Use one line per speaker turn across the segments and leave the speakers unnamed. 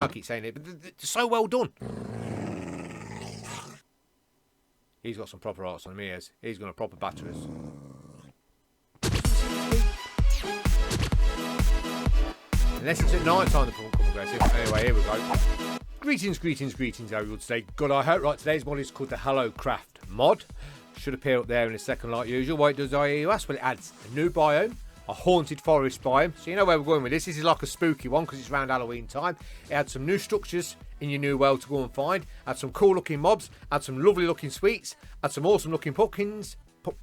I keep saying it, but they're so well done. He's got some proper arts on him, he is. He's going to proper batter us. Unless it's at night time, the will become aggressive. Anyway, here we go. Greetings, how you would say. Good, I hope. Right, today's mod is called the Hallow Craft Mod. Should appear up there in a second like usual. What does I hear you ask? Well, it adds a new biome, a haunted forest biome. So you know where we're going with this. This is like a spooky one because it's around Halloween time. It adds some new structures in your new world to go and find. Add some cool looking mobs. Add some lovely looking sweets. Add some awesome looking pumpkins.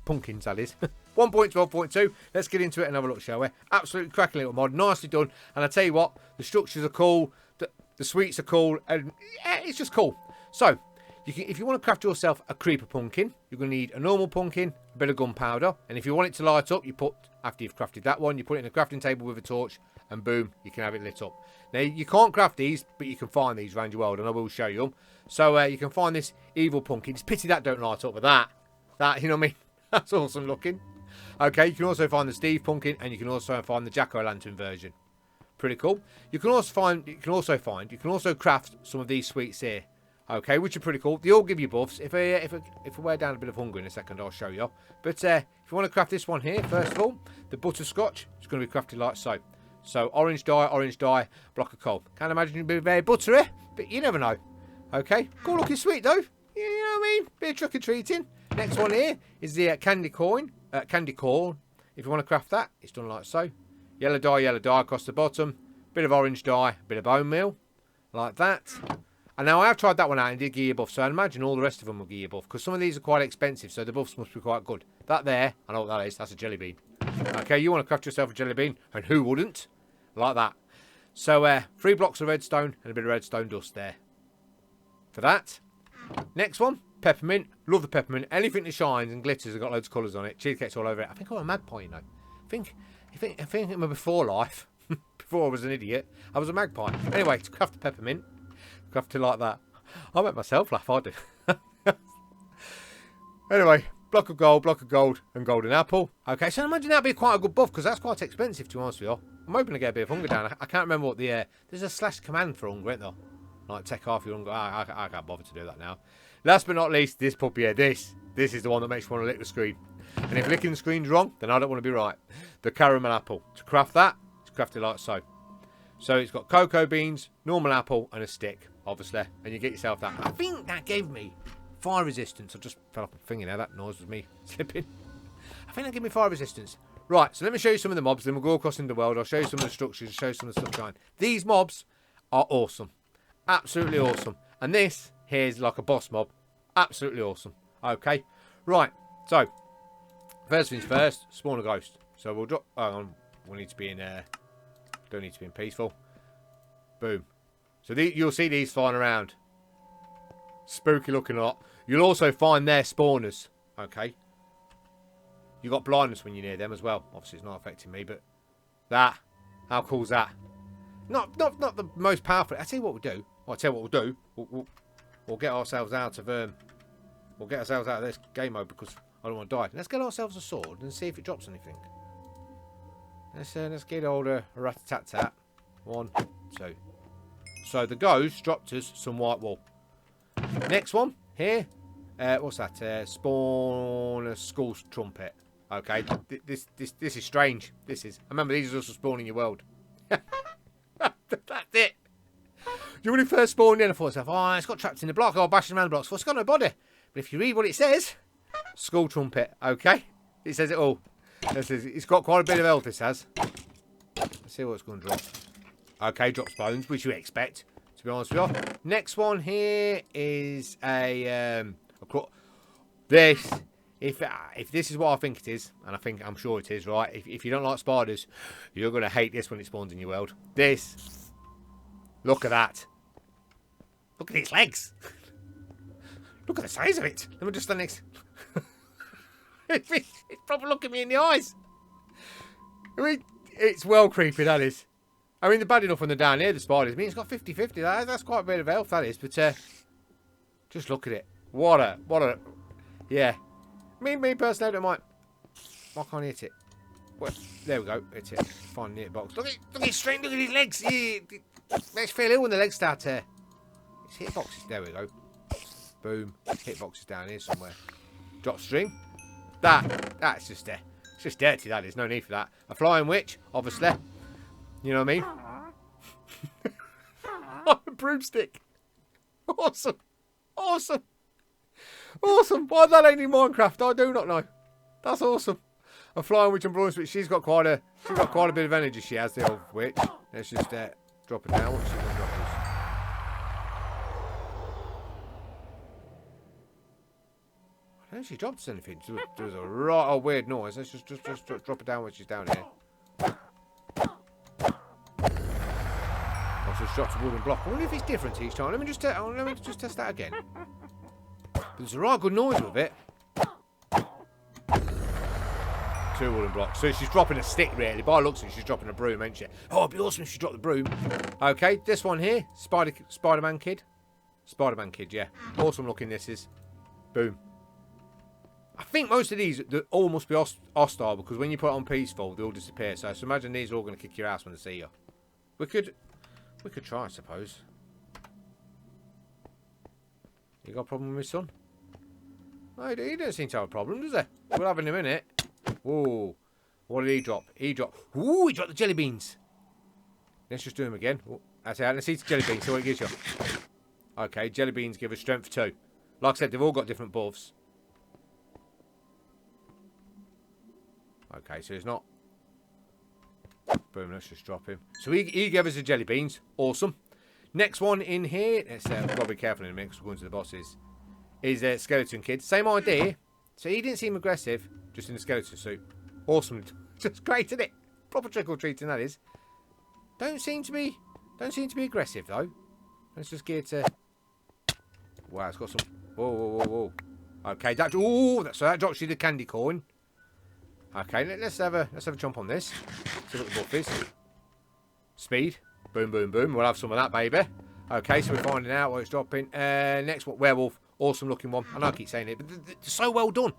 Pumpkins, that is. 1.12.2. Let's get into it and have a look, shall we? Absolutely cracking little mod. Nicely done. And I tell you what, the structures are cool. The sweets are cool. And yeah, it's just cool. So, if you want to craft yourself a creeper pumpkin, you're going to need a normal pumpkin, a bit of gunpowder. And if you want it to light up, you put, after you've crafted that one, you put it in a crafting table with a torch. And boom, you can have it lit up. Now, you can't craft these, but you can find these around your world. And I will show you them. So, you can find this evil pumpkin. It's pity that don't light up with that. You know what I mean? That's awesome looking. Okay, you can also find the Steve pumpkin, and you can also find the Jack-o'-lantern version. Pretty cool. You can also craft some of these sweets here. Okay, which are pretty cool. They all give you buffs. If I wear down a bit of hunger in a second, I'll show you. But if you want to craft this one here, first of all, the Butterscotch is going to be crafted like so. So orange dye, block of coal. Can't imagine it'd be very buttery, but you never know. Okay, cool looking sweet though. You know what I mean? Bit of trick or treating. Next one here is the candy corn. If you want to craft that, it's done like so. Yellow dye across the bottom. Bit of orange dye, bit of bone meal, like that. And now I have tried that one out and did give you a buff, so I imagine all the rest of them will give you a buff, because some of these are quite expensive, so the buffs must be quite good. That there, I know what that is, that's a jelly bean. Okay, you want to craft yourself a jelly bean, and who wouldn't? Like that. So 3 blocks of redstone and a bit of redstone dust there. For that. Next one, peppermint. Love the peppermint. Anything that shines and glitters has got loads of colours on it. Cheesecake's all over it. I think I'm a magpie, you know. I think in my before life, before I was an idiot, I was a magpie. Anyway, to craft the peppermint, craft it like that. I make myself laugh, I do. Anyway, block of gold, and golden apple. Okay, so I imagine that'd be quite a good buff, because that's quite expensive, to be honest with you. I'm hoping to get a bit of hunger down. I can't remember what the... there's a / command for hunger, isn't there? Like, take off your hunger. I can't bother to do that now. Last but not least, this puppy here. This is the one that makes me want to lick the screen. And if licking the screen's wrong, then I don't want to be right. The caramel apple. To craft that, it's crafted like so. So it's got cocoa beans, normal apple, and a stick, obviously. And you get yourself that. I think that gave me fire resistance. I just fell off my finger now. That noise was me slipping. I think that gave me fire resistance. Right, so let me show you some of the mobs. Then we'll go across into the world. I'll show you some of the structures, show you some of the stuff behind. These mobs are awesome. Absolutely awesome. And this here's like a boss mob. Absolutely awesome. Okay. Right. So, first things first, spawn a ghost. So we'll drop... we need to be in... don't need to be in peaceful. Boom. So you'll see these flying around. Spooky looking a lot. You'll also find their spawners. Okay. You got blindness when you're near them as well. Obviously it's not affecting me, but... That. How cool is that? Not the most powerful... I'll tell you what we'll do. I'll tell you what we'll do. We'll get ourselves out of this game mode because I don't want to die. Let's get ourselves a sword and see if it drops anything. Let's get older. Rat-a-tat-tat. 1, 2. So the ghost dropped us some white wool. Next one here. What's that? Spawn a skull trumpet. Okay. This is strange. This is. Remember, these are also spawning your world. That's it. You when you first spawned in, I thought to myself, oh, it's got trapped in the block. Oh, bashing around the blocks. Well, it's got no body. But if you read what it says, skull trumpet, okay? It says it all. It's got quite a bit of health, this has. Let's see what it's going to drop. Okay, drops bones, which you expect, to be honest with you. Next one here is a this. If this is what I think it is, and I'm sure it is, right? If you don't like spiders, you're going to hate this when it spawns in your world. This. Look at that. Look at its legs. Look at the size of it. Let me just stand next. It's probably looking me in the eyes. I mean, it's well creepy, that is. I mean, they're bad enough when they're down here, the spiders. I mean, it's got 50-50. That's quite a bit of health, that is. But just look at it. What a... Yeah. Me personally, I don't mind. Why can't I hit it? Well, there we go. Hit it. Fine, near box. Look at his strength. Look at his legs. Yeah. Let's feel ill when the legs start to... It's hitboxes. There we go. Boom. Hitboxes down here somewhere. Drop string. That's just there. It's just dirty, that is. No need for that. A flying witch, obviously. You know what I mean? A broomstick. Awesome. Awesome. Awesome. Why that ain't in Minecraft, I do not know. That's awesome. A flying witch and broomstick. She's got quite a bit of energy, she has, the old witch. Let's just drop it down. What's she going to drop us? I don't know if she dropped us anything. There was a right old weird noise. Let's just drop it down when she's down here. I've just dropped a wooden block. I wonder if it's different each time. Let me just test that again. But there's a right good noise with it. 2 wooden blocks. So she's dropping a stick, really. By the looks of it, she's dropping a broom, ain't she? Oh, it'd be awesome if she dropped the broom. Okay, this one here. Spider-Man kid. Spider-Man kid, yeah. Awesome looking this is. Boom. I think most of these all must be hostile, because when you put it on peaceful, they all disappear. So imagine these are all going to kick your ass when they see you. We could try, I suppose. You got a problem with my son? No, he don't seem to have a problem, does he? We'll have in a minute. Whoa. What did he drop? He dropped... Ooh, he dropped the jelly beans. Let's just do them again. Ooh, that's it. Let's eat the jelly beans. See what it gives you. Okay, jelly beans give us strength 2. Like I said, they've all got different buffs. Okay, so it's not... Boom, let's just drop him. So he gave us the jelly beans. Awesome. Next one in here... Let's got to be careful in a minute because we're going to the bosses. Is a skeleton kid. Same idea. So he didn't seem aggressive. Just in a skeleton suit. Awesome. Just great, isn't it? Proper trick-or-treating, that is. Don't seem to be aggressive, though. Let's just get to... Wow, it's got some... Whoa, whoa, whoa, whoa. Okay, so that drops you the candy corn. Okay, let's have a jump on this. See what the buff is. Speed. Boom, boom, boom. We'll have some of that, baby. Okay, so we're finding out what it's dropping. Next one, Werewolf. Awesome looking one. I know I keep saying it, but they're so well done.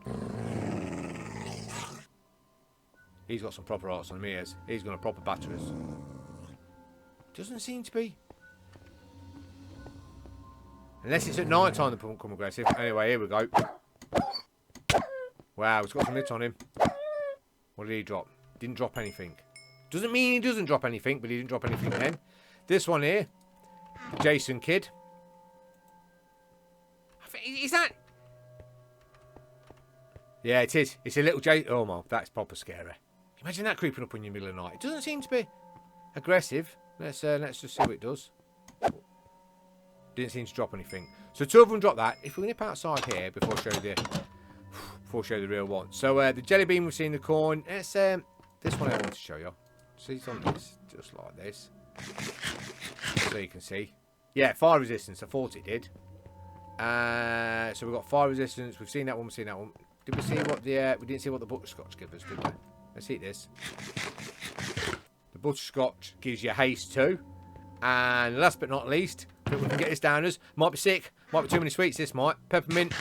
He's got some proper arts on him, he's going to proper batter us. Doesn't seem to be. Unless it's at night time they become aggressive. Anyway, here we go. Wow, he's got some hits on him. What did he drop? Didn't drop anything. Doesn't mean he doesn't drop anything, but he didn't drop anything then. This one here. Jason kid. Is that... Yeah, it is. It's a little Jason. Oh, my. That's proper scary. Imagine that creeping up on you in the middle of the night. It doesn't seem to be aggressive. Let's just see what it does. Didn't seem to drop anything. So 2 of them dropped that. If we nip outside here before I show you the real one. So the jelly bean we've seen, the corn. It's this one I want to show you. See, it's on this, just like this. So you can see. Yeah, fire resistance. I thought it did. So we've got fire resistance. We've seen that one. We've seen that one. Did we see what the? We didn't see what the butterscotch gives us, did we? Let's eat this. The butterscotch gives you haste too. And last but not least, I think we can get this down us. Might be sick. Might be too many sweets. This might. Peppermint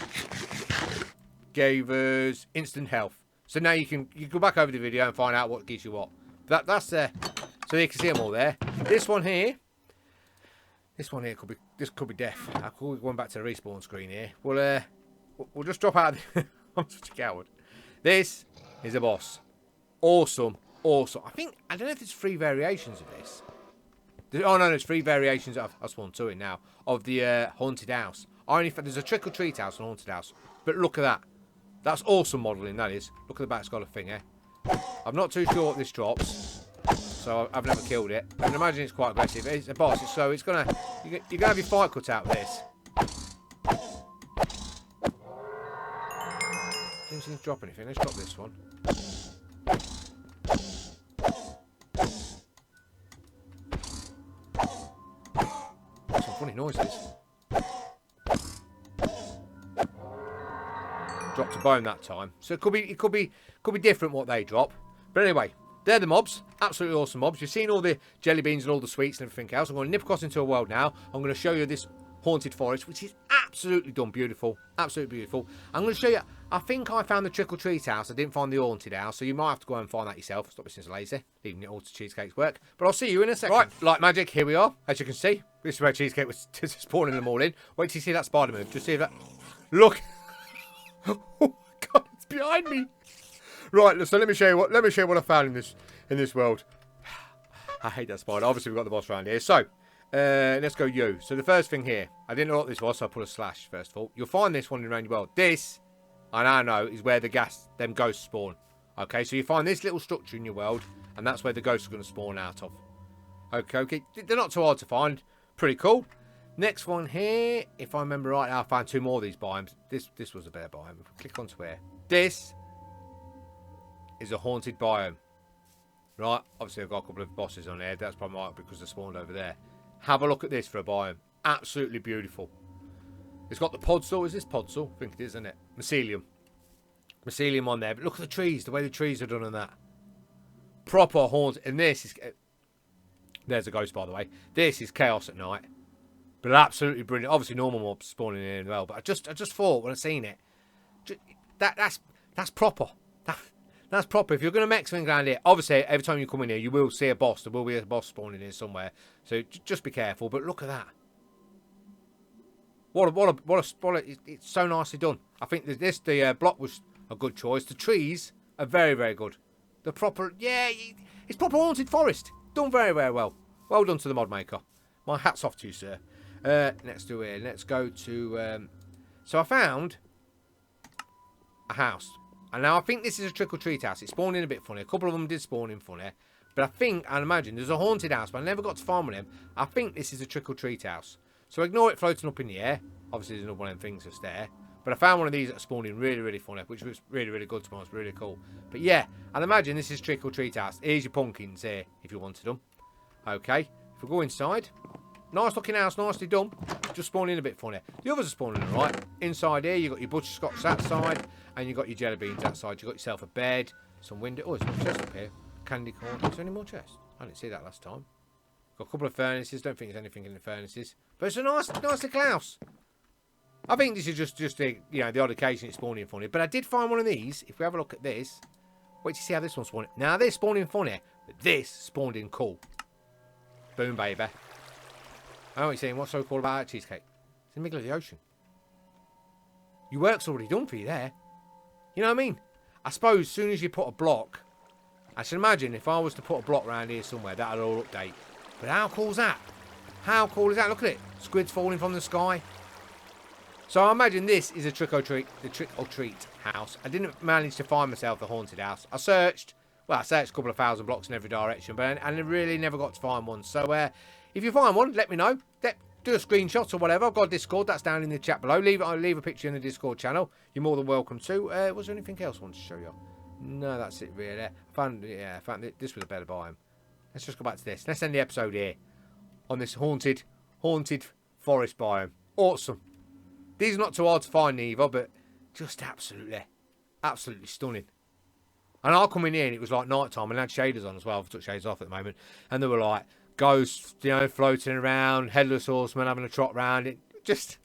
gave us instant health. So now you can go back over the video and find out what gives you what. That's there. So you can see them all there. This one here. This one here could be death. I could be going back to the respawn screen here. We'll just drop out. I'm such a coward. This is a boss. Awesome, awesome. I don't know if there's 3 variations of this. Oh no, there's 3 variations. I've spawned 2 in now of the haunted house. There's a trick or treat house and a haunted house. But look at that. That's awesome modelling. That is. Look at the back. It's got a thing here. I'm not too sure what this drops. So I've never killed it. I can imagine it's quite aggressive. It's a boss, so it's gonna you're gonna have your fight cut out with this. Didn't seem to drop anything. Let's drop this one. Some funny noises. Dropped a bone that time, so it could be different what they drop. But anyway. They're the mobs. Absolutely awesome mobs. You've seen all the jelly beans and all the sweets and everything else. I'm going to nip across into a world now. I'm going to show you this haunted forest, which is absolutely done beautiful. Absolutely beautiful. I'm going to show you. I think I found the trick or treat house. I didn't find the haunted house, so you might have to go and find that yourself. Stop being so lazy, leaving it all to Cheesecake's work. But I'll see you in a second. Right, like magic, here we are. As you can see, this is where Cheesecake was spawning them all in. Wait till you see that spider move. Just see that. Look. Oh my God, it's behind me. Right, so let me show you what I found in this world. I hate that spider. Obviously, we've got the boss around here. So, let's go you. So the first thing here, I didn't know what this was, so I put a slash first of all. You'll find this one around your world. This, I now know, is where them ghosts spawn. Okay, so you find this little structure in your world, and that's where the ghosts are going to spawn out of. Okay. They're not too hard to find. Pretty cool. Next one here, if I remember right, I found 2 more of these biomes. This was a better biome. If we click onto where. This is a haunted biome. Right, obviously I've got a couple of bosses on there. That's probably right because they're spawned over there. Have a look at this for a biome. Absolutely beautiful. It's got the podsol. Is this podsol? I think it is, isn't it? Mycelium. Mycelium on there. But look at the trees. The way the trees are done on that. Proper haunt. And this is... There's a ghost, by the way. This is chaos at night. But absolutely brilliant. Obviously normal mobs spawning in as well. But I just thought when I seen it... That's proper. That's proper. If you're going to make something around here, obviously every time you come in here, you will see a boss. There will be a boss spawning here somewhere. So just be careful. But look at that. It's so nicely done. I think the block was a good choice. The trees are very, very good. The proper, yeah, it's proper haunted forest. Done very, very well. Well done to the mod maker. My hat's off to you, sir. Let's do it. Let's go to. So I found a house. And now I think this is a trick or treat house. It spawned in a bit funny. A couple of them did spawn in funny. But I think, and imagine, there's a haunted house, but I never got to farm with them. I think this is a trick or treat house. So ignore it floating up in the air. Obviously, there's another one of them things that's there. But I found one of these that spawned in really, really funny, which was really, really good to me. It's really cool. But yeah, and imagine this is trick or treat house. Here's your pumpkins here, if you wanted them. Okay, if we go inside. Nice looking house, nicely done. Just spawning in a bit funny. The others are spawning in, right. Inside here, you've got your Butterscotch that side, and you've got your jelly beans that side. You've got yourself a bed, some window. Oh, there's more chest up here. Candy corn. Is there any more chests? I didn't see that last time. Got a couple of furnaces. Don't think there's anything in the furnaces. But it's a nice little house. I think this is just the odd occasion it's spawning funny. But I did find one of these. If we have a look at this. Wait to see how this one spawned. Now, they're spawning funny, but this spawned in cool. Boom, baby. I know what you're saying. What's so cool about that cheesecake? It's in the middle of the ocean. Your work's already done for you there. You know what I mean? I suppose as soon as you put a block... I should imagine if I was to put a block around here somewhere, that'll all update. But how cool is that? How cool is that? Look at it. Squids falling from the sky. So I imagine this is a trick or treat house. I didn't manage to find myself the haunted house. I searched a couple of thousand blocks in every direction, but I really never got to find one. So if you find one, let me know. Do a screenshot or whatever. I've got a Discord. That's down in the chat below. I'll leave a picture in the Discord channel. You're more than welcome to. Was there anything else I wanted to show you? No, that's it really. I found this was a better biome. Let's just go back to this. Let's end the episode here on this haunted forest biome. Awesome. These are not too hard to find either, but just absolutely stunning. And I'll come in here and it was like night time and I had shaders on as well. I've took shaders off at the moment. And they were like ghosts, floating around, headless horsemen having a trot round. It just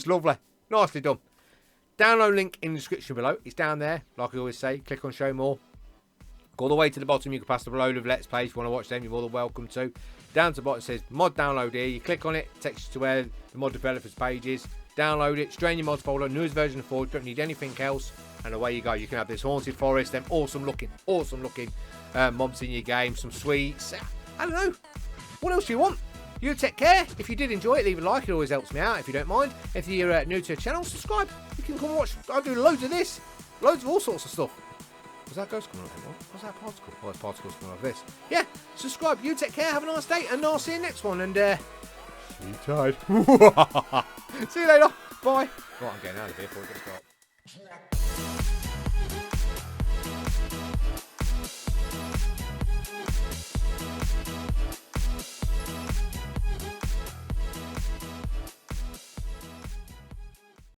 lovely. Nicely done. Download link in the description below. It's down there, like I always say. Click on show more. Go all the way to the bottom. You can pass the load of Let's Plays. If you want to watch them, you're more than welcome to. Down to the bottom it says mod download here. You click on it, takes you to where the mod developers page is. Download it, strain your mods folder, newest version of 4, don't need anything else, and away you go. You can have this haunted forest, them awesome looking mobs in your game, some sweets. I don't know. What else do you want? You take care. If you did enjoy it, leave a like. It always helps me out if you don't mind. If you're new to the channel, subscribe. You can come and watch. I do loads of this. Loads of all sorts of stuff. Was that ghost coming on? What's that particle? Oh, the particle's coming off this. Yeah, subscribe. You take care. Have a nice day, and I'll see you next one. And see you tight. See you later. Bye. Right, I'm getting out of here before it gets dark.